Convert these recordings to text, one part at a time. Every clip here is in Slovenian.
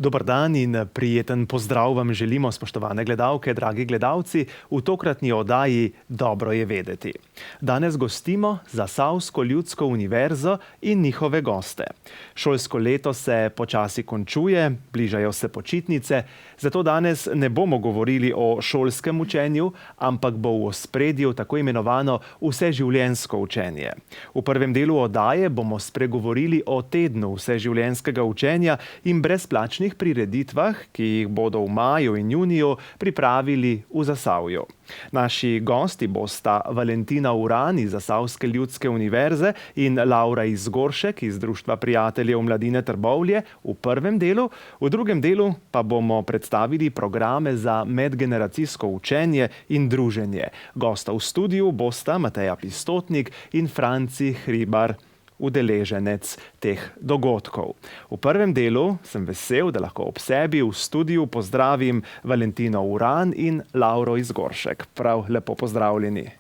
Dober dan in prijeten pozdrav vam želimo, spoštovane gledalke, dragi gledalci, v tokratni oddaji Dobro je vedeti. Danes gostimo Zasavsko ljudsko univerzo in njihove goste. Šolsko leto se počasi končuje, bližajo se počitnice, zato danes ne bomo govorili o šolskem učenju, ampak bo v ospredju tako imenovano vseživljenjsko učenje. V prvem delu oddaje bomo spregovorili o tednu vseživljenjskega učenja in brezplačnih prireditvah, ki jih bodo v maju in juniju pripravili v Zasavju. Naši gosti bosta Valentina Uran iz Zasavske ljudske univerze in Laura Izgoršek iz Društva prijateljev mladine Trbovlje v prvem delu. V drugem delu pa bomo predstavili programe za medgeneracijsko učenje in druženje. Gosta v studiu bosta Mateja Pistotnik in Franci Hribar, udeleženec teh dogodkov. V prvem delu sem vesel, da lahko ob sebi v studiu pozdravim Valentino Uran in Lauro Izgoršek. Prav lepo pozdravljeni.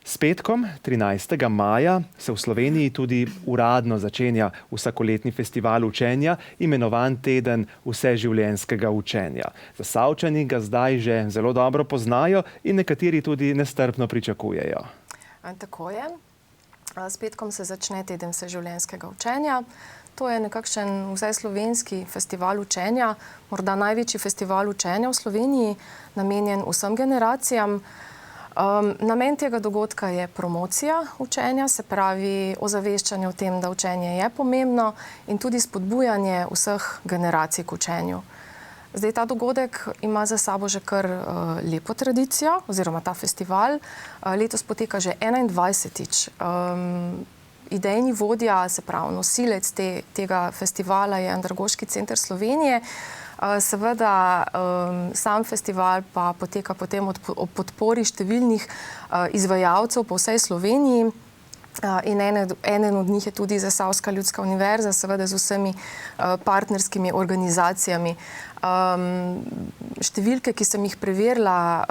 S petkom, 13. maja, se v Sloveniji tudi uradno začenja vsakoletni festival učenja, imenovan Teden vseživljenjskega učenja. Zasavčani ga zdaj že zelo dobro poznajo in nekateri tudi nestrpno pričakujejo. Tako je. S petkom se začne Teden vseživljenjskega učenja. To je nekakšen vseslovenski festival učenja, morda največji festival učenja v Sloveniji, namenjen vsem generacijam. Namen tega dogodka je promocija učenja, se pravi ozaveščanje o tem, da učenje je pomembno in tudi spodbujanje vseh generacij k učenju. Zdaj, ta dogodek ima za sabo že kar lepo tradicijo, oziroma ta festival. Letos poteka že 21. Idejni vodja, se pravi nosilec tega festivala je Andragoški center Slovenije. Seveda sam festival pa poteka potem ob podpori številnih izvajalcev po vsej Sloveniji. In eden od njih je tudi Zasavska ljudska univerza, seveda z vsemi partnerskimi organizacijami. Številke, ki sem jih preverila,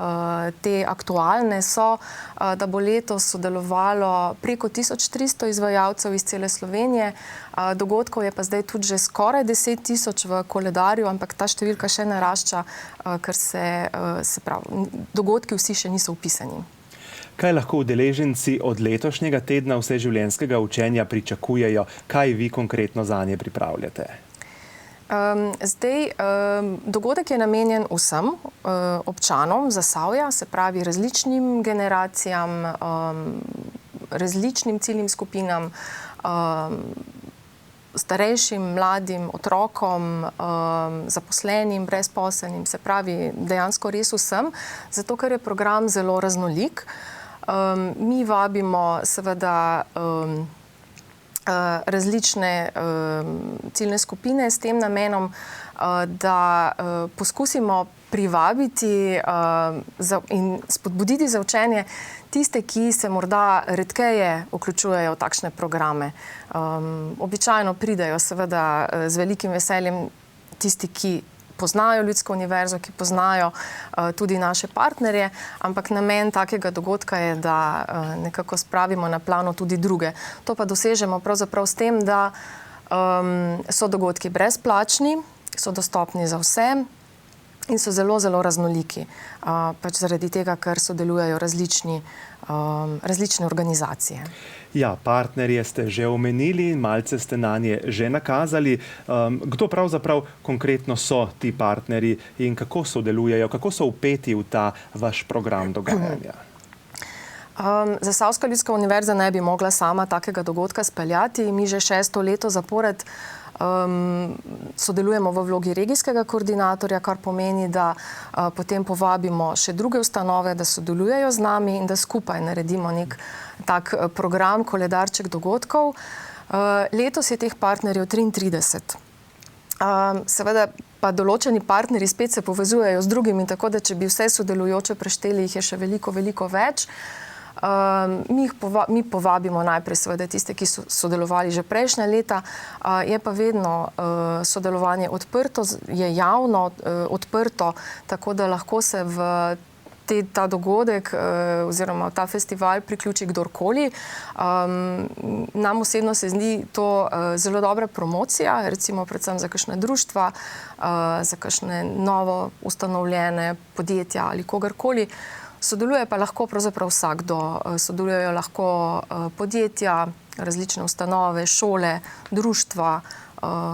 te aktualne so, da bo letos sodelovalo preko 1300 izvajalcev iz cele Slovenije. Dogodkov je pa zdaj tudi že skoraj 10 000 v koledarju, ampak ta številka še narašča, ker se pravi, dogodki vsi še niso vpisani. Kaj lahko udeleženci od letošnjega tedna vseživljenjskega učenja pričakujejo? Kaj vi konkretno zanje pripravljate? Dogodek je namenjen vsem občanom Zasavja, se pravi različnim generacijam, različnim ciljnim skupinam, starejšim, mladim, otrokom, zaposlenim, brezposelnim, se pravi dejansko res vsem, zato ker je program zelo raznolik. Mi vabimo seveda različne ciljne skupine s tem namenom, da poskusimo privabiti in spodbuditi za učenje tiste, ki se morda redkeje vključujejo v takšne programe. Običajno pridejo seveda z velikim veseljem tisti, ki poznajo ljudsko univerzo, ki poznajo tudi naše partnerje, ampak namen takega dogodka je, da nekako spravimo na plano tudi druge. To pa dosežemo pravzaprav s tem, da so dogodki brezplačni, so dostopni za vse in so zelo, zelo raznoliki. Pač zaradi tega, ker sodelujejo različne organizacije. Ja, partnerje ste že omenili, malce ste nanje že nakazali. Kdo pravzaprav konkretno so ti partnerji in kako sodelujejo, kako so vpeti v ta vaš program dogajanja? Zasavska ljudska univerza ne bi mogla sama takega dogodka speljati. Mi že 6. leto zapored sodelujemo v vlogi regijskega koordinatorja, kar pomeni, da potem povabimo še druge ustanove, da sodelujejo z nami in da skupaj naredimo nek tak program, koledarček dogodkov. Letos je teh partnerjev 33. Seveda pa določeni partnerji spet se povezujejo z drugimi, tako da če bi vse sodelujoče prešteli, jih je še veliko, veliko več. Mi povabimo najprej seveda tiste, ki so sodelovali že prejšnja leta, je pa vedno sodelovanje odprto, je javno odprto, tako da lahko se v ta dogodek oziroma ta festival priključi kdorkoli. Nam osebno se zdi to zelo dobra promocija, recimo predvsem za kakšne društva, za kakšne novo ustanovljene podjetja ali kogarkoli. Sodeluje pa lahko pravzaprav vsakdo. Sodelujejo lahko podjetja, različne ustanove, šole, društva,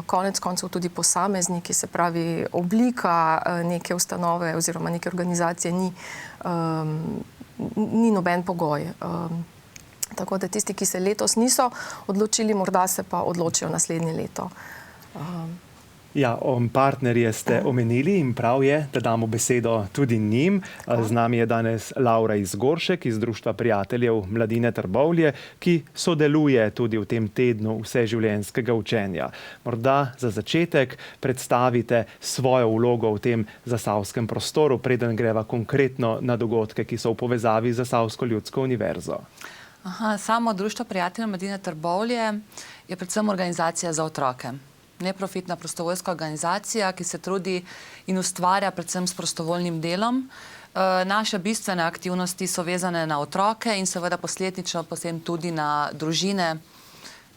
konec koncev tudi posamezniki, se pravi oblika neke ustanove oziroma neke organizacije ni noben pogoj. Tako da tisti, ki se letos niso odločili, morda se pa odločijo naslednje leto. Ja, partnerje ste omenili in prav je, da damo besedo tudi njim. Z nami je danes Laura Izgoršek iz Društva prijateljev mladine Trbovlje, ki sodeluje tudi v tem tednu vseživljenjskega učenja. Morda za začetek predstavite svojo vlogo v tem zasavskem prostoru, preden greva konkretno na dogodke, ki so v povezavi z Zasavsko ljudsko univerzo. Samo Društvo prijateljev mladine Trbovlje je predvsem organizacija za otroke. Neprofitna prostovoljska organizacija, ki se trudi in ustvarja predvsem s prostovoljnim delom. Naše bistvene aktivnosti so vezane na otroke in seveda posledično posebno tudi na družine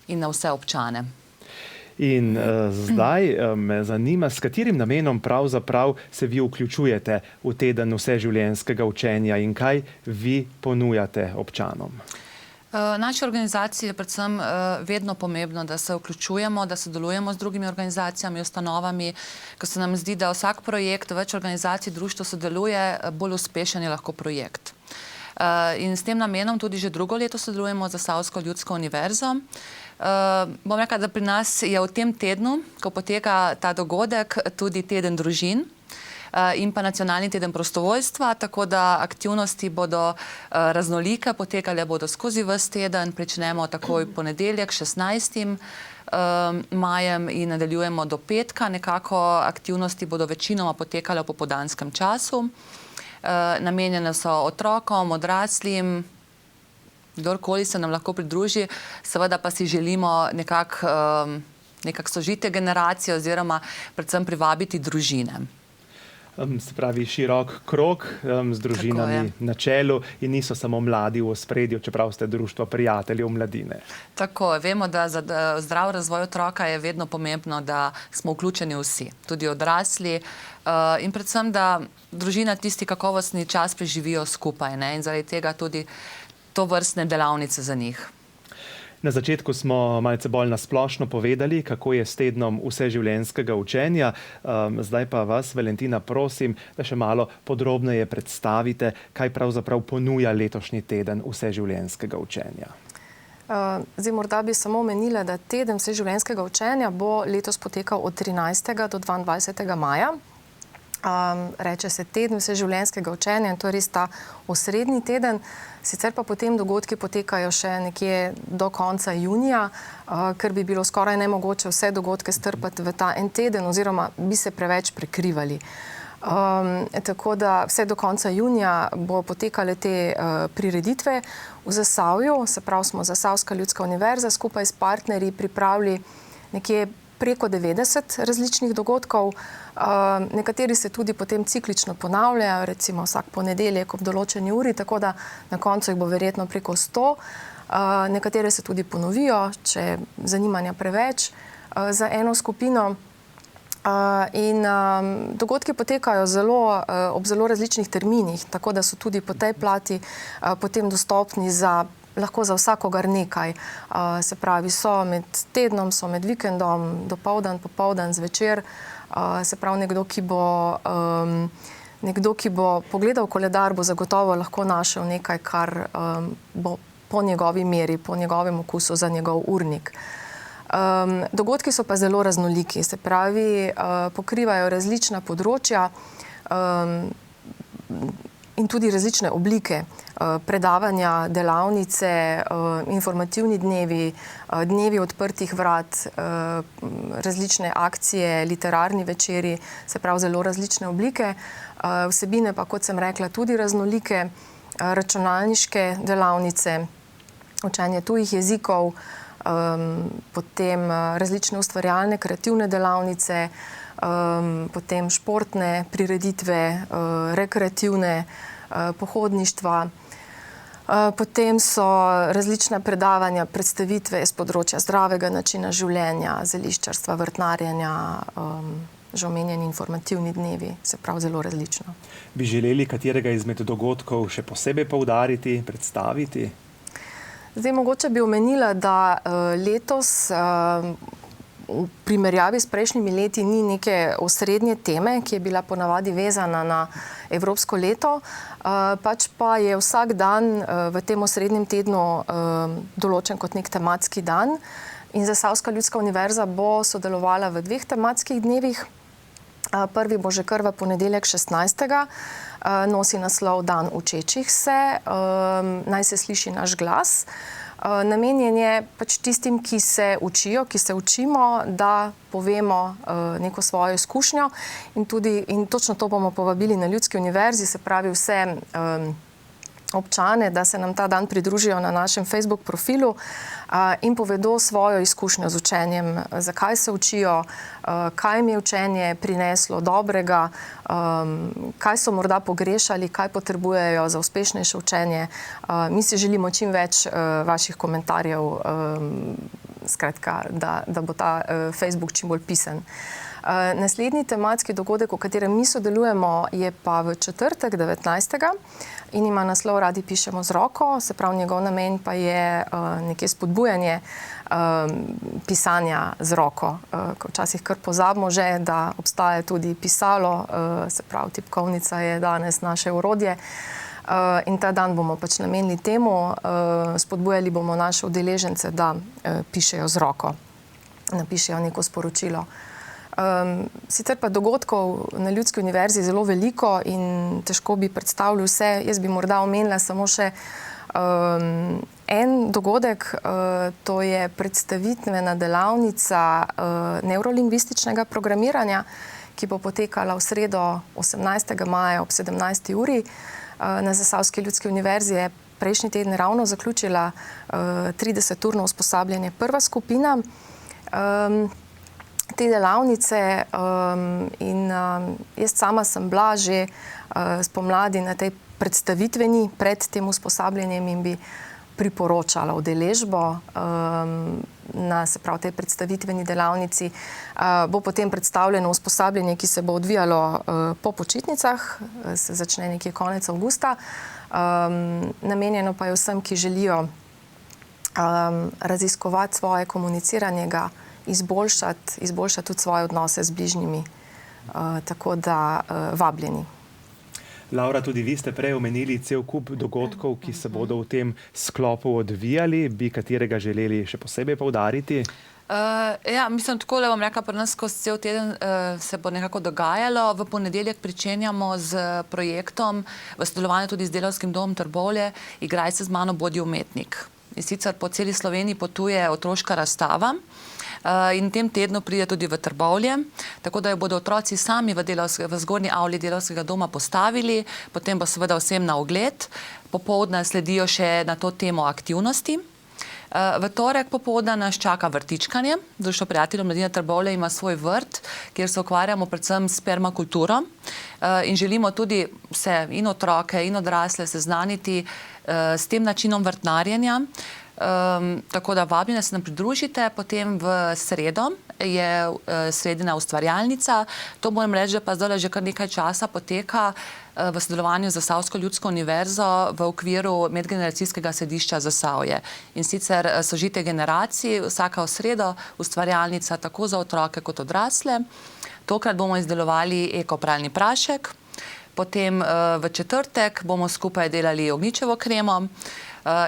in na vse občane. In zdaj me zanima, s katerim namenom pravzaprav se vi vključujete v teden vseživljenjskega učenja in kaj vi ponujate občanom? Naši organizaciji je predvsem vedno pomembno, da se vključujemo, da sodelujemo z drugimi organizacijami, ustanovami, ker se nam zdi, da vsak projekt, več organizacij, društvo sodeluje, bolj uspešen je lahko projekt. In s tem namenom tudi že drugo leto sodelujemo z Zasavsko ljudsko univerzo. Bom rekla, da pri nas je v tem tednu, ko poteka ta dogodek, tudi teden družin in pa nacionalni teden prostovoljstva, tako da aktivnosti bodo raznolike, potekale bodo skozi ves teden, pričnemo takoj ponedeljek 16. majem in nadaljujemo do petka. Nekako aktivnosti bodo večinoma potekale v popoldanskem času. Namenjene so otrokom, odraslim, kdorkoli se nam lahko pridruži, seveda pa si želimo nekako sožitje generacije oziroma predvsem privabiti družine. Se pravi širok krog z družinami na čelu in niso samo mladi v ospredju, čeprav ste Društvo prijateljev mladine. Tako, vemo, da za zdrav razvoj otroka je vedno pomembno, da smo vključeni vsi, tudi odrasli in predvsem, da družina tisti kakovostni čas preživijo skupaj in zaradi tega tudi tovrstne delavnice za njih. Na začetku smo malce bolj nasplošno povedali, kako je s tednom vseživljenjskega učenja. Zdaj pa vas, Valentina, prosim, da še malo podrobneje predstavite, kaj pravzaprav ponuja letošnji teden vseživljenjskega učenja. Zdaj, morda bi samo omenila, da teden vseživljenjskega učenja bo letos potekal od 13. do 22. maja. Reče se teden vseživljenjskega učenja in to je res ta osrednji teden. Sicer pa potem dogodki potekajo še nekje do konca junija, ker bi bilo skoraj nemogoče vse dogodke strpati v ta en teden oziroma bi se preveč prekrivali. Tako da vse do konca junija bo potekale te prireditve v Zasavju, se pravi smo Zasavska ljudska univerza skupaj s partnerji pripravili nekje preko 90 različnih dogodkov. Nekateri se tudi potem ciklično ponavljajo, recimo vsak ponedeljek ob določeni uri, tako da na koncu jih bo verjetno preko 100. Nekatere se tudi ponovijo, če je zanimanja preveč za eno skupino. In dogodki potekajo ob zelo različnih terminih, tako da so tudi po tej plati potem dostopni lahko za vsakogar nekaj. Se pravi, so med tednom, so med vikendom, dopoldan, popoldan, zvečer. Se pravi, nekdo, ki bo pogledal koledar, bo zagotovo lahko našel nekaj, kar bo po njegovi meri, po njegovem okusu za njegov urnik. Dogodki so pa zelo raznoliki, se pravi, pokrivajo različna področja in tudi različne oblike predavanja, delavnice, informativni dnevi, dnevi odprtih vrat, različne akcije, literarni večeri, se pravi zelo različne oblike. Vsebine pa, kot sem rekla, tudi raznolike, računalniške delavnice, učenje tujih jezikov, potem različne ustvarjalne, kreativne delavnice, potem športne prireditve, rekreativne, pohodništva. Potem so različna predavanja, predstavitve iz področja zdravega načina življenja, zeliščarstva, vrtnarjenja, že omenjeni informativni dnevi, se pravi zelo različno. Bi želeli katerega izmed dogodkov še posebej poudariti, predstaviti? Zdaj, mogoče bi omenila, da letos v primerjavi s prejšnjimi leti ni neke osrednje teme, ki je bila ponavadi vezana na Evropsko leto, pač pa je vsak dan v tem osrednjem tednu določen kot nek tematski dan in Zasavska ljudska univerza bo sodelovala v 2 tematskih dnevih. Prvi bo že kar v ponedeljek 16. Nosi naslov Dan učečih se, naj se sliši naš glas. Namenjen je pač tistim, ki se učijo, ki se učimo, da povemo neko svojo izkušnjo in točno to bomo povabili na Ljudski univerzi, se pravi vse občane, da se nam ta dan pridružijo na našem Facebook profilu in povedo svojo izkušnjo z učenjem, zakaj se učijo, kaj jim je učenje prineslo dobrega, kaj so morda pogrešali, kaj potrebujejo za uspešnejše učenje. Mi si želimo čim več vaših komentarjev, skratka, da bo ta Facebook čim bolj pisen. Naslednji tematski dogodek, v katerem mi sodelujemo, je pa v četrtek 19. in ima naslov Radi pišemo z roko, se pravi njegov namen pa je nekje spodbujanje pisanja z roko. Ko včasih kar pozabimo že, da obstaja tudi pisalo, se pravi tipkovnica je danes naše orodje. In ta dan bomo pač namenili temu, spodbujali bomo naše udeležence, da pišejo z roko, napišejo neko sporočilo. Sicer pa dogodkov na Ljudski univerzi zelo veliko in težko bi predstavljali vse. Jaz bi morda omenila samo še en dogodek, to je predstavitvena delavnica nevrolingvističnega programiranja, ki bo potekala v sredo 18. maja ob 17. uri. Na Zasavski Ljudski univerzi je prejšnji teden ravno zaključila 30-urno usposabljanje prva skupina te delavnice in jaz sama sem bila že spomladi na tej predstavitveni pred tem usposabljanjem in bi priporočala udeležbo na, se pravi, tej predstavitveni delavnici. Bo potem predstavljeno usposabljanje, ki se bo odvijalo po počitnicah, se začne nekje konec avgusta. Namenjeno pa je vsem, ki želijo raziskovati svoje komuniciranje, ga izboljšati tudi svoje odnose z bližnjimi. Tako da vabljeni. Laura, tudi vi ste prej omenili cel kup dogodkov, ki se bodo v tem sklopu odvijali. Bi katerega želeli še posebej poudariti? Ja, mislim, tako da bom rekla, pri nas skozi cel teden se bo nekako dogajalo. V ponedeljek pričenjamo z projektom v sodelovanju tudi z Delavskim domom Trbovlje Igraj se z mano, bodi umetnik. In sicer po celi Sloveniji potuje otroška razstava in v tem tednu pride tudi v Trbovlje, tako da jo bodo otroci sami v zgornji avli Delavskega doma postavili, potem bo seveda vsem na ogled. Popoldne sledijo še na to temo aktivnosti. V torek popoldne nas čaka vrtičkanje. Društvo prijateljev mladine Trbovlje ima svoj vrt, kjer se ukvarjamo predvsem s permakulturo in želimo tudi vse in otroke in odrasle seznaniti s tem načinom vrtnarjenja. Tako da vabim, da se nam pridružite. Potem v sredo je sredina ustvarjalnica. To moram reči, da pa zdaj že kar nekaj časa poteka v sodelovanju z Zasavsko ljudsko univerzo v okviru medgeneracijskega središča Zasavje. In sicer sožitje generacij, vsaka v sredo ustvarjalnica tako za otroke kot odrasle. Tokrat bomo izdelovali ekopralni prašek. Potem v četrtek bomo skupaj delali ognjičevo kremo.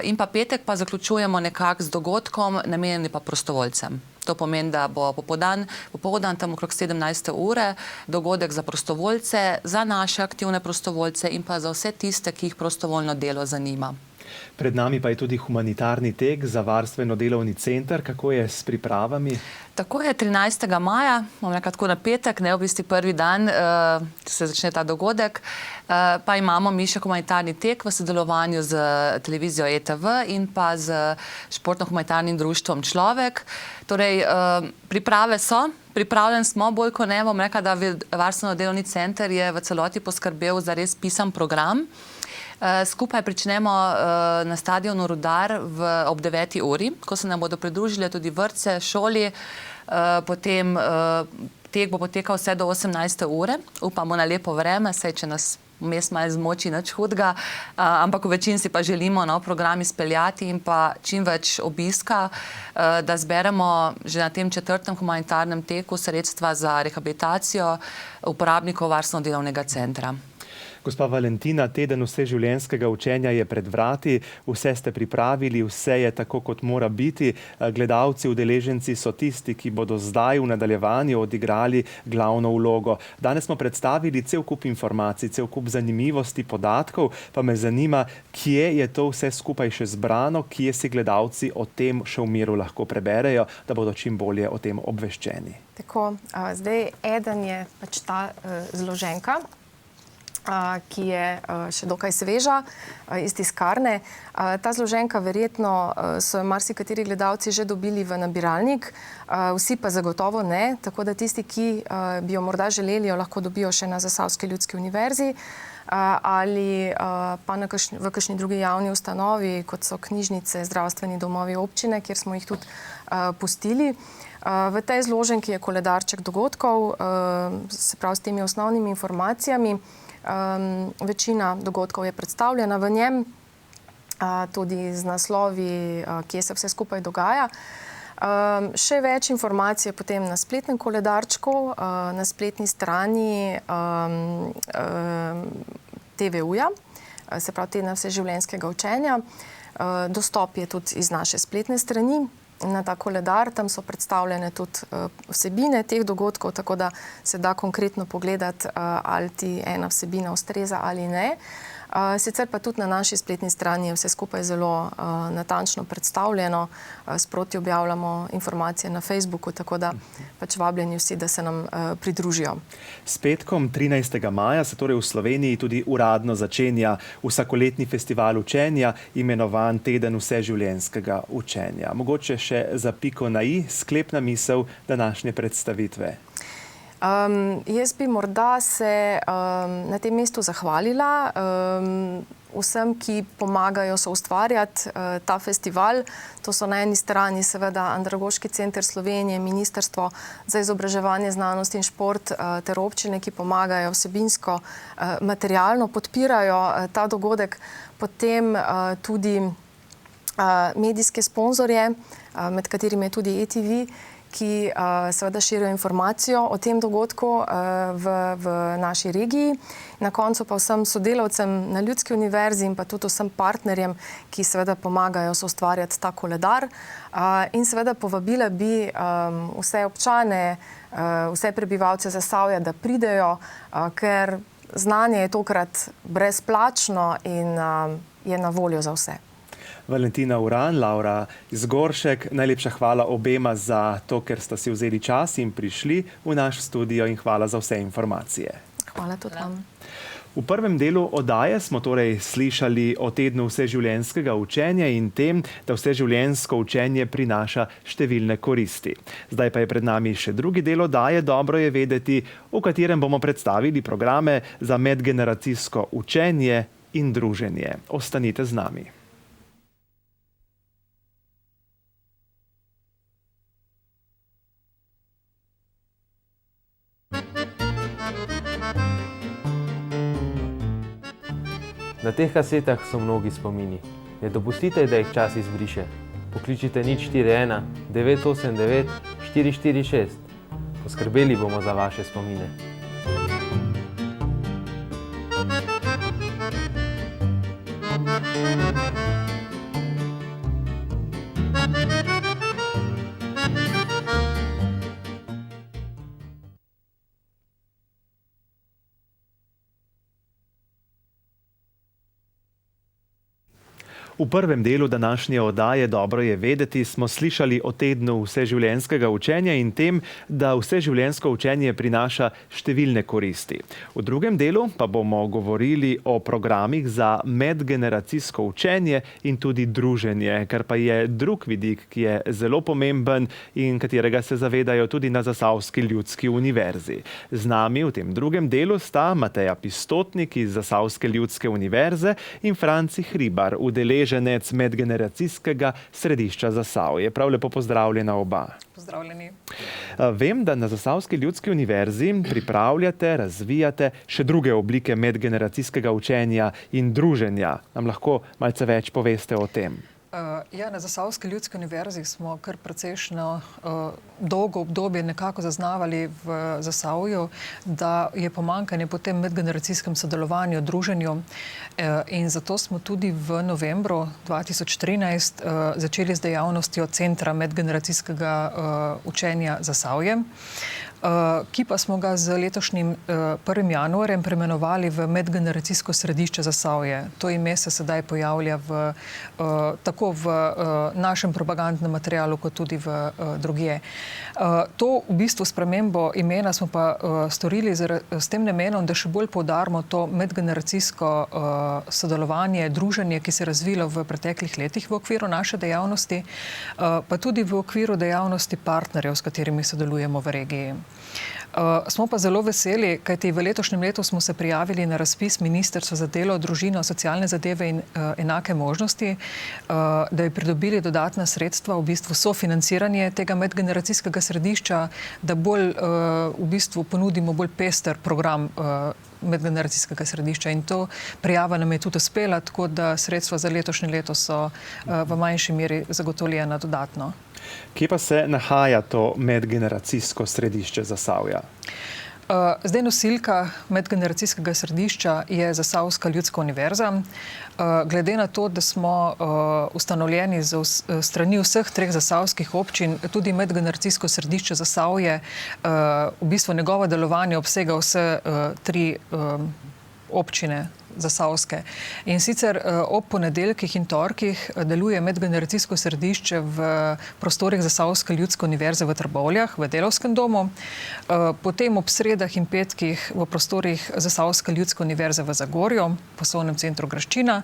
In pa petek pa zaključujemo nekako z dogodkom, namenjeni pa prostovoljcem. To pomeni, da bo popoldan tam okrog 17. ure dogodek za prostovoljce, za naše aktivne prostovoljce in pa za vse tiste, ki jih prostovoljno delo zanima. Pred nami pa je tudi humanitarni tek za varstveno-delovni center. Kako je s pripravami? Tako je 13. maja, bom rekla tako na petek, ne v bistvu prvi dan, se začne ta dogodek, pa imamo mi še humanitarni tek v sodelovanju z televizijo ETV in pa z športno-humanitarnim društvom Človek. Torej, priprave so, pripravljen smo, bolj ko ne, bom rekla, da varstveno-delovni center je v celoti poskrbel za res pisan program. Skupaj pričnemo na stadionu Rudar ob 9. uri, ko se nam bodo pridružile tudi vrtce, šoli. Potem tek bo potekal vse do 18. ure. Upamo na lepo vreme, saj če nas vmes malo zmoči, nič hudega, ampak v večini si pa želimo program izpeljati in pa čim več obiska, da zberemo že na tem 4. humanitarnem teku sredstva za rehabilitacijo uporabnikov varstveno-delovnega centra. Gospa Valentina, teden vseživljenjskega učenja je pred vrati, vse ste pripravili, vse je tako, kot mora biti. Gledalci, udeleženci so tisti, ki bodo zdaj v nadaljevanju odigrali glavno vlogo. Danes smo predstavili cel kup informacij, cel kup zanimivosti, podatkov, pa me zanima, kje je to vse skupaj še zbrano, kje si gledalci o tem še v miru lahko preberejo, da bodo čim bolje o tem obveščeni. Tako, zdaj eden je pač ta zloženka, ki je še dokaj sveža, iz tiskarne. Ta zloženka verjetno so marsikateri gledalci že dobili v nabiralnik, vsi pa zagotovo ne, tako da tisti, ki bi jo morda želeli, jo lahko dobijo še na Zasavski ljudski univerzi ali pa v kakšni drugi javni ustanovi, kot so knjižnice, zdravstveni domovi občine, kjer smo jih tudi pustili. V tej zloženki je koledarček dogodkov, se pravi s temi osnovnimi informacijami. Večina dogodkov je predstavljena v njem, tudi z naslovi, kje se vse skupaj dogaja. Še več informacij je potem na spletnem koledarčku, na spletni strani TVU-ja, se pravi Tedna vseživljenjskega učenja. Dostop je tudi iz naše spletne strani na ta koledar, tam so predstavljene tudi vsebine teh dogodkov, tako da se da konkretno pogledati, ali ti ena vsebina ustreza ali ne. Sicer pa tudi na naši spletni strani je vse skupaj zelo natančno predstavljeno, sproti objavljamo informacije na Facebooku, tako da pač vabljeni vsi, da se nam pridružijo. S petkom 13. maja se torej v Sloveniji tudi uradno začenja vsakoletni festival učenja, imenovan Teden vseživljenjskega učenja. Mogoče še za piko na i, sklepna misel današnje predstavitve. Jaz bi morda se na tem mestu zahvalila vsem, ki pomagajo soustvarjati ta festival. To so na eni strani seveda Andragoški center Slovenije, Ministrstvo za izobraževanje, znanost in šport ter občine, ki pomagajo vsebinsko, materialno podpirajo ta dogodek. Potem tudi medijske sponzorje, med katerimi je tudi ETV, ki seveda širijo informacijo o tem dogodku v naši regiji. Na koncu pa vsem sodelavcem na Ljudski univerzi in pa tudi vsem partnerjem, ki seveda pomagajo soustvarjati ta koledar. In seveda povabila bi vse občane, vse prebivalce Zasavja, da pridejo, ker znanje je tokrat brezplačno in je na voljo za vse. Valentina Uran, Laura Zgoršek, najlepša hvala obema za to, ker sta si vzeli čas in prišli v naš studio, in hvala za vse informacije. Hvala tudi vam. V prvem delu oddaje smo torej slišali o tednu vseživljenjskega učenja in tem, da vseživljenjsko učenje prinaša številne koristi. Zdaj pa je pred nami še drugi del oddaje Dobro je vedeti, v katerem bomo predstavili programe za medgeneracijsko učenje in druženje. Ostanite z nami. Na teh kasetah so mnogi spomini. Ne dopustite, da jih čas izbriše. Pokličite 041 989 446. Poskrbeli bomo za vaše spomine. V prvem delu današnje oddaje Dobro je vedeti smo slišali o tednu vseživljenjskega učenja in tem, da vseživljenjsko učenje prinaša številne koristi. V drugem delu pa bomo govorili o programih za medgeneracijsko učenje in tudi druženje, kar pa je drug vidik, ki je zelo pomemben in katerega se zavedajo tudi na Zasavski ljudski univerzi. Z nami v tem drugem delu sta Mateja Pistotnik iz Zasavske ljudske univerze in Franci Hribar, udeleženec medgeneracijskega središča Zasavje. Prav lepo pozdravljena oba. Pozdravljeni. Vem, da na Zasavski ljudski univerzi pripravljate, razvijate še druge oblike medgeneracijskega učenja in druženja. Nam lahko malce več poveste o tem? Na Zasavski ljudski univerzi smo kar precejšno dolgo obdobje nekako zaznavali v Zasavju, da je pomanjkanje po tem medgeneracijskem sodelovanju, druženju, in zato smo tudi v novembru 2013 začeli z dejavnostjo Centra medgeneracijskega učenja Zasavje, ki pa smo ga z letošnjim 1. januarjem preimenovali v Medgeneracijsko središče Zasavje. To ime se sedaj pojavlja tako v našem propagandnem materialu, kot tudi v drugje. To v bistvu spremembo imena smo pa storili s tem namenom, da še bolj poudarimo to medgeneracijsko sodelovanje, druženje, ki se je razvilo v preteklih letih v okviru naše dejavnosti, pa tudi v okviru dejavnosti partnerjev, s katerimi sodelujemo v regiji. Smo pa zelo veseli, kajti v letošnjem letu smo se prijavili na razpis Ministrstva za delo, družino, socialne zadeve in enake možnosti, da bi pridobili dodatna sredstva, v bistvu sofinanciranje tega medgeneracijskega središča, da bolj v bistvu ponudimo bolj pester program medgeneracijskega središča, in to prijava nam je tudi uspela, tako da sredstva za letošnje leto so v manjši meri zagotovljena dodatno. Kje pa se nahaja to medgeneracijsko središče Zasavja? Zdaj nosilka medgeneracijskega središča je Zasavska ljudska univerza. Glede na to, da smo ustanovljeni z strani vseh 3 zasavskih občin, tudi medgeneracijsko središče Zasavje, v bistvu njegovo delovanje obsega vse 3 občine zasavske. In sicer ob ponedeljkih in torkih deluje medgeneracijsko središče v prostorih Zasavske ljudske univerze v Trbovljah, v Delavskem domu, potem ob sredah in petkih v prostorih Zasavske ljudske univerze v Zagorju, poslovnem centru Graščina,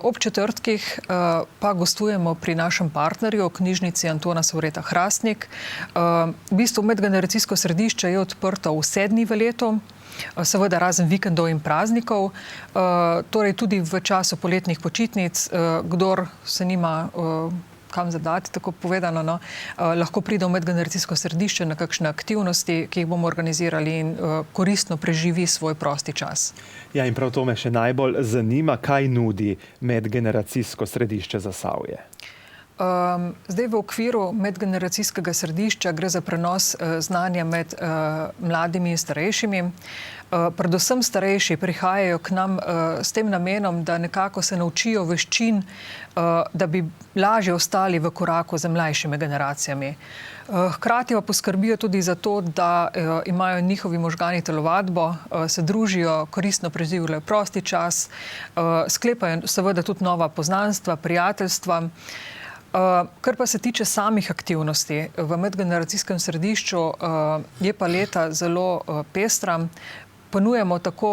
ob četrtkih pa gostujemo pri našem partnerju, knjižnici Antona Savreta Hrastnik. V bistvu medgeneracijsko središče je odprto vse dni v letu, seveda razen vikendov in praznikov, torej tudi v času poletnih počitnic, kdor se nima kam zadati, tako povedano, lahko pride v medgeneracijsko središče na kakšne aktivnosti, ki jih bomo organizirali, in koristno preživi svoj prosti čas. Ja, in prav to me še najbolj zanima, kaj nudi medgeneracijsko središče Zasavje. Zdaj v okviru medgeneracijskega središča gre za prenos znanja med mladimi in starejšimi. Predvsem starejši prihajajo k nam s tem namenom, da nekako se naučijo veščin, da bi lažje ostali v koraku z mlajšimi generacijami. Hkrati pa poskrbijo tudi za to, da imajo njihovi možgani telovadbo, se družijo, koristno preživljajo prosti čas, sklepajo seveda tudi nova poznanstva, prijateljstva. Kar pa se tiče samih aktivnosti v medgeneracijskem središču, je paleta zelo pestra. Ponujamo tako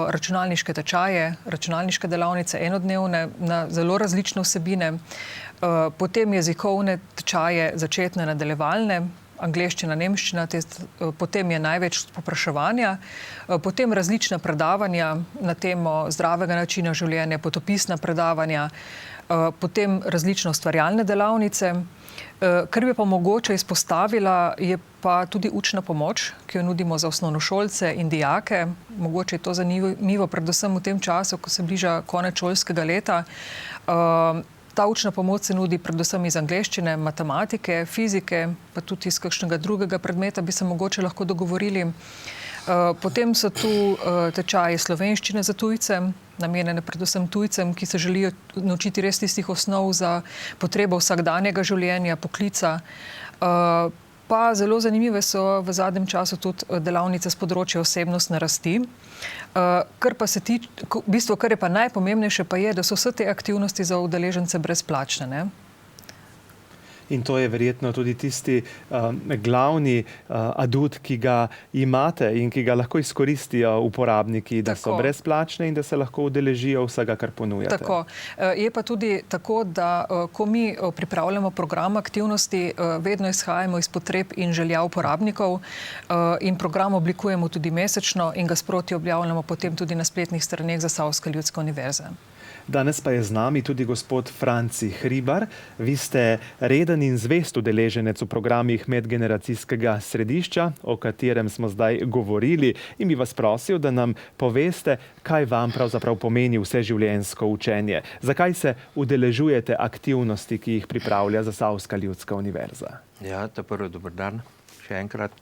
računalniške tečaje, računalniške delavnice enodnevne na zelo različne vsebine, potem jezikovne tečaje začetne, nadaljevalne, angleščina, nemščina, potem je največ povpraševanja, potem različna predavanja na temo zdravega načina življenja, potopisna predavanja, potem različne ustvarjalne delavnice. Kar bi pa mogoče izpostavila, je pa tudi učna pomoč, ki jo nudimo za osnovnošolce in dijake. Mogoče je to zanimivo predvsem v tem času, ko se bliža konec šolskega leta. Ta učna pomoč se nudi predvsem iz angleščine, matematike, fizike, pa tudi iz kakšnega drugega predmeta bi se mogoče lahko dogovorili. Potem so tu tečaji slovenščine za tujce, namenjene predvsem tujcem, ki se želijo naučiti res tistih osnov za potrebo vsakdanjega življenja, poklica. Pa zelo zanimive so v zadnjem času tudi delavnice z področja osebnostne rasti. Kar je pa najpomembnejše, pa je, da so vse te aktivnosti za udeležence brezplačne, ne? In to je verjetno tudi tisti glavni adut, ki ga imate in ki ga lahko izkoristijo uporabniki, da so brezplačne in da se lahko udeležijo vsega, kar ponujate. Tako. Je pa tudi tako, da ko mi pripravljamo program aktivnosti, vedno izhajamo iz potreb in želja uporabnikov in program oblikujemo tudi mesečno in ga sproti objavljamo potem tudi na spletnih straneh Zasavske ljudske univerze. Danes pa je z nami tudi gospod Franci Hribar. Vi ste reden in zvest udeleženec v programih medgeneracijskega središča, o katerem smo zdaj govorili, in bi vas prosil, da nam poveste, kaj vam pravzaprav pomeni vseživljenjsko učenje. Zakaj se udeležujete aktivnosti, ki jih pripravlja Zasavska ljudska univerza? Ja, prvo dober dan, še enkrat.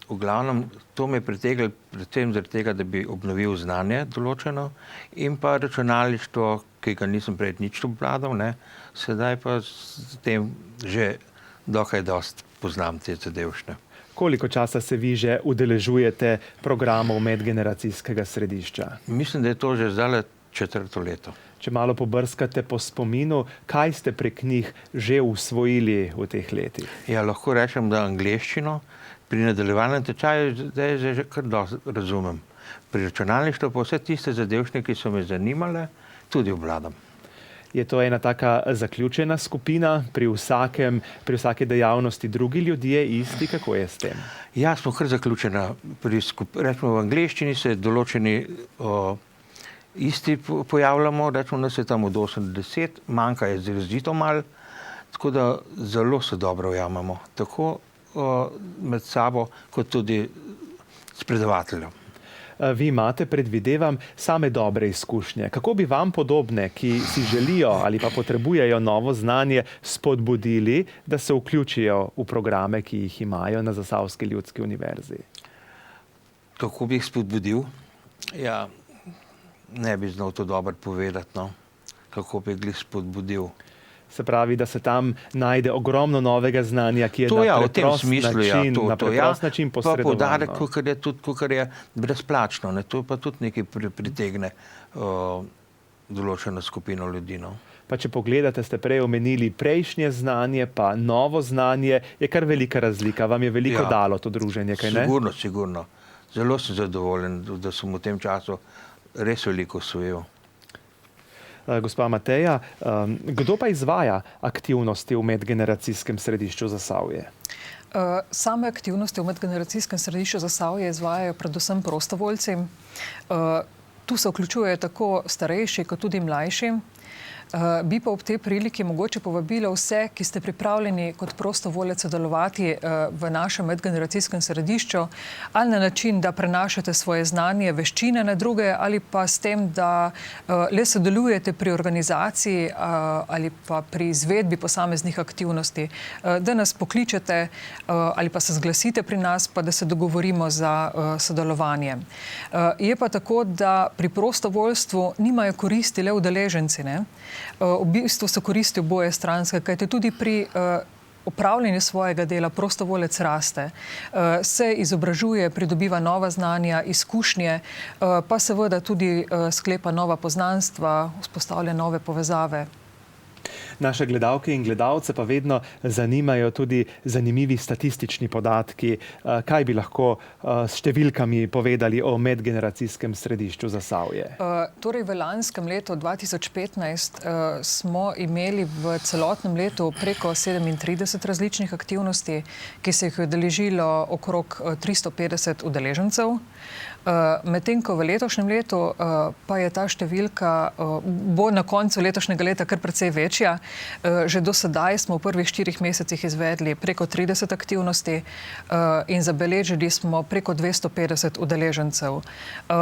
V glavnem, to me je pritegnilo predvsem zaradi tega, da bi obnovil znanje določeno in pa računalništvo, ki ga nisem prej nič obvladal, ne. Sedaj pa s tem že dokaj dost poznam te zadevščine. Koliko časa se vi že udeležujete programov medgeneracijskega središča? Mislim, da je to že zdaj 4. leto. Če malo pobrskate po spominu, kaj ste prek njih že usvojili v teh letih? Ja, lahko rečem, da angleščino pri nadaljevalnem tečaju zdaj že kar dosti razumem. Pri računalništvu pa vse tiste zadevščine, ki so me zanimale, tudi obvladam. Je to ena taka zaključena skupina, pri vsaki dejavnosti drugi ljudje isti, kako je s tem? Ja, smo kar zaključena. Rečemo, v angleščini se določeni isti pojavljamo, rečemo, da se tam od 8-10, manjka je izrazito malo, tako da zelo se dobro ujamemo, tako med sabo, kot tudi s predavateljem. Vi imate, predvidevam, same dobre izkušnje. Kako bi vam podobne, ki si želijo ali pa potrebujejo novo znanje, spodbudili, da se vključijo v programe, ki jih imajo na Zasavski ljudski univerzi? Kako bi jih spodbudil? Ja, ne bi znal to dobro povedati, no. Kako bi jih spodbudil? Se pravi, da se tam najde ogromno novega znanja, ki je na preprost način posredovano. Pa poudarek, kakor je brezplačno, ne, to pa tudi nekaj pritegne določeno skupino ljudi. No. Pa če pogledate, ste prej omenili prejšnje znanje, pa novo znanje, je kar velika razlika. Vam je veliko dalo to druženje, kaj ne? Sigurno. Zelo sem zadovoljen, da sem v tem času res veliko osvojil. Gospa Mateja, kdo pa izvaja aktivnosti v medgeneracijskem središču Zasavje? Same aktivnosti v medgeneracijskem središču Zasavje izvajajo predvsem prostovoljci. Tu se vključujejo tako starejši kot tudi mlajši. Bi pa ob tej priliki mogoče povabila vse, ki ste pripravljeni kot prostovoljec sodelovati v našem medgeneracijskem središču, ali na način, da prenašate svoje znanje, veščine na druge, ali pa s tem, da le sodelujete pri organizaciji ali pa pri izvedbi posameznih aktivnosti, da nas pokličete ali pa se zglasite pri nas, pa da se dogovorimo za sodelovanje. Je pa tako, da pri prostovoljstvu nimajo koristi le udeleženci, ne? V bistvu so koristi oboje stranske, kajte tudi pri opravljanju svojega dela prostovoljec raste, se izobražuje, pridobiva nova znanja, izkušnje, pa seveda tudi sklepa nova poznanstva, vzpostavlja nove povezave. Naše gledalke in gledalce pa vedno zanimajo tudi zanimivi statistični podatki. Kaj bi lahko s številkami povedali o medgeneracijskem središču Zasavje? Torej, v lanskem letu 2015 smo imeli v celotnem letu preko 37 različnih aktivnosti, ki se jih je udeležilo okrog 350 udeležencev. Medtem ko v letošnjem letu pa je ta številka, bo na koncu letošnjega leta kar precej večja. Že do sedaj smo v prvih 4 mesecih izvedli preko 30 aktivnosti in zabeležili smo preko 250 udeležencev.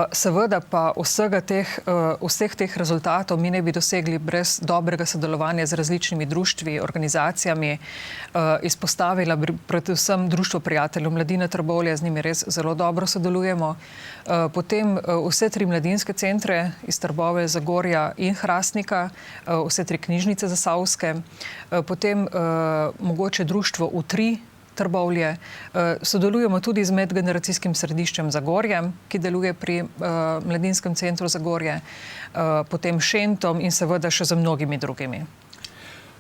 Seveda pa vseh teh rezultatov mi ne bi dosegli brez dobrega sodelovanja z različnimi društvi, organizacijami. Izpostavila predvsem Društvo prijateljev Mladine Trbovlje, z njimi res zelo dobro sodelujemo. Potem vse 3 mladinske centre iz Trbovelj, Zagorja in Hrastnika, vse 3 knjižnice zasavske, potem mogoče društvo U3, Trbovlje. Sodelujemo tudi z medgeneracijskim središčem Zagorje, ki deluje pri Mladinskem centru Zagorje, potem Šentom in seveda še z mnogimi drugimi.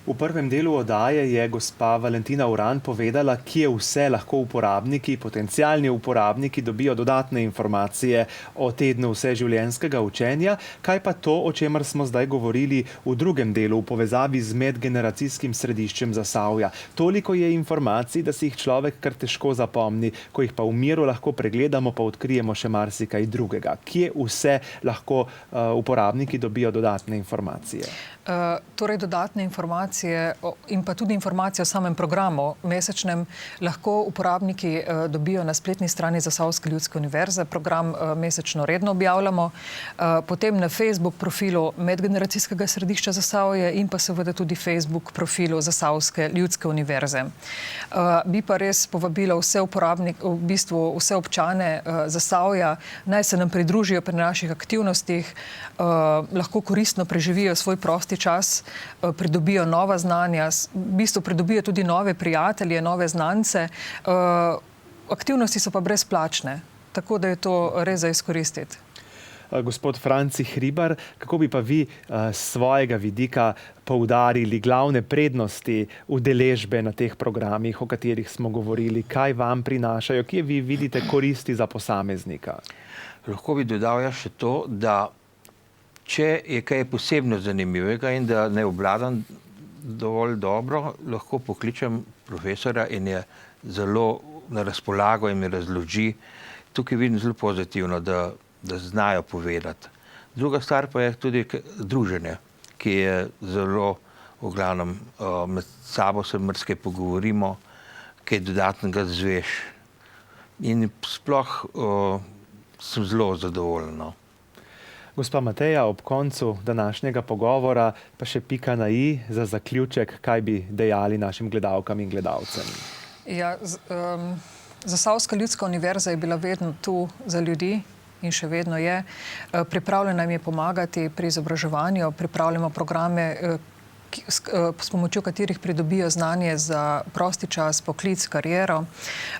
V prvem delu oddaje je gospa Valentina Uran povedala, kje vse lahko uporabniki, potencialni uporabniki dobijo dodatne informacije o tednu vseživljenjskega učenja. Kaj pa to, o čemer smo zdaj govorili v drugem delu v povezavi z medgeneracijskim središčem Zasavja? Toliko je informacij, da si jih človek kar težko zapomni, ko jih pa v miru lahko pregledamo, pa odkrijemo še marsikaj drugega. Kje vse lahko uporabniki dobijo dodatne informacije? Torej dodatne informacije in pa tudi informacije o samem programu mesečnem lahko uporabniki dobijo na spletni strani Zasavske ljudske univerze. Program mesečno redno objavljamo, potem na Facebook profilu Medgeneracijskega središča Zasavje in pa seveda tudi Facebook profilu Zasavske ljudske univerze. Bi pa res povabila vse uporabnike, v bistvu vse občane Zasavja, naj se nam pridružijo pri naših aktivnostih, lahko koristno preživijo svoj prosti čas, pridobijo nova znanja, v bistvu pridobijo tudi nove prijatelje, nove znance. Aktivnosti so pa brezplačne, tako da je to res za izkoristiti. Gospod Franci Hribar, kako bi pa vi s svojega vidika poudarili glavne prednosti udeležbe na teh programih, o katerih smo govorili? Kaj vam prinašajo? Kje vi vidite koristi za posameznika? Lahko bi dodal še to, da če je kaj posebno zanimivega in da ne obvladam dovolj dobro, lahko pokličem profesora in je zelo na razpolago in mi razloži. Tukaj vidim zelo pozitivno, da znajo povedati. Druga stvar pa je tudi druženje, ki je zelo v glavnem med sabo se marsikaj pogovorimo, kaj dodatnega zveš. In sploh sem zelo zadovoljen. Gospa Mateja, ob koncu današnjega pogovora pa še pika na i za zaključek, kaj bi dejali našim gledalkam in gledalcem. Ja, Zasavska ljudska univerza je bila vedno tu za ljudi in še vedno je. Pripravljena jim je pomagati pri izobraževanju, pripravljamo programe, s pomočjo katerih pridobijo znanje za prosti čas, poklic, kariero.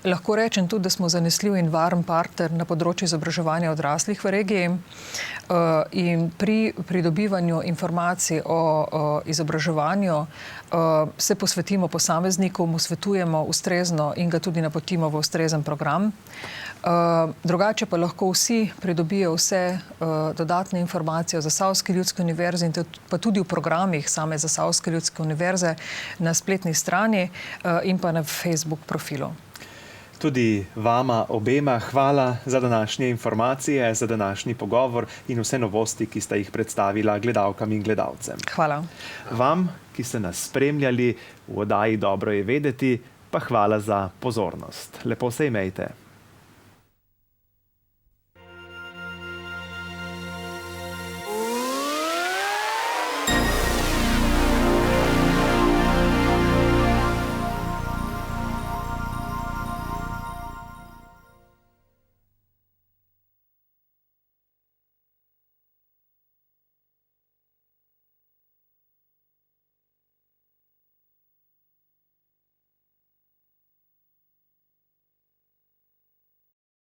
Lahko rečem tudi, da smo zanesljiv in varen partner na področju izobraževanja odraslih v regiji in pri pridobivanju informacij o izobraževanju se posvetimo posamezniku, mu svetujemo ustrezno in ga tudi napotimo v ustrezen program. Drugače pa lahko vsi pridobijo vse dodatne informacije o Zasavski ljudski univerzi in pa tudi v programih same Zasavske ljudske univerze na spletni strani in pa na Facebook profilu. Tudi vama obema hvala za današnje informacije, za današnji pogovor in vse novosti, ki sta jih predstavila gledalkam in gledalcem. Hvala. Vam, ki ste nas spremljali v oddaji Dobro je vedeti, pa hvala za pozornost. Lepo se imejte.